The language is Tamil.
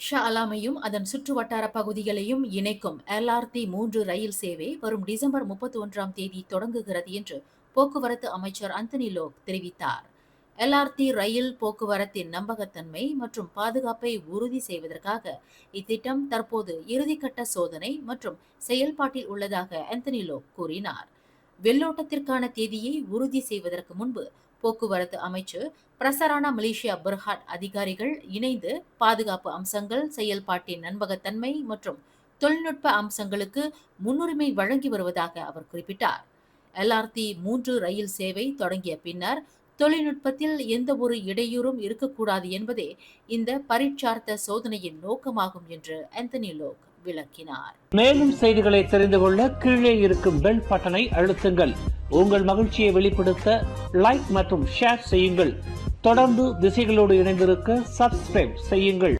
ஷா அலாமையும் அதன் சுற்றுவட்டார பகுதிகளையும் இணைக்கும் LRT 3 ரயில் சேவை வரும் டிசம்பர் 31ஆம் தேதி தொடங்குகிறது என்று போக்குவரத்து அமைச்சர் அந்தனி லோக் தெரிவித்தார். LRT ரயில் போக்குவரத்தின் நம்பகத்தன்மை மற்றும் பாதுகாப்பை உறுதி செய்வதற்காக இத்திட்டம் தற்போது இறுதிக்கட்ட சோதனை மற்றும் செயல்பாட்டில் உள்ளதாக அந்தனி லோக் கூறினார். வெள்ளோட்டத்திற்கான தேதியை உறுதி செய்வதற்கு முன்பு போக்குவரத்து அமைச்சு, பிரசரானா மலேசியா பெர்ஹாட் அதிகாரிகள் இணைந்து பாதுகாப்பு அம்சங்கள், செயல்பாட்டின் நம்பகத்தன்மை மற்றும் தொழில்நுட்ப அம்சங்களுக்கு முன்னுரிமை வழங்கி வருவதாக அவர் குறிப்பிட்டார். LRT 3 ரயில் சேவை தொடங்கிய பின்னர் தொழில்நுட்பத்தில் எந்த ஒரு இடையூறும் இருக்கக்கூடாது என்பதே இந்த பரீட்சார்த்த சோதனையின் நோக்கமாகும் என்று அந்தனி லோக் விளக்கினார். மேலும் செய்திகளை தெரிந்து கொள்ள கீழே இருக்கும் பெல் பட்டனை அழுத்துங்கள். உங்கள் மகிழ்ச்சியை வெளிப்படுத்த லைக் மற்றும் ஷேர் செய்யுங்கள். தொடர்ந்து திசைகளோடு இணைந்திருக்க சப்ஸ்கிரைப் செய்யுங்கள்.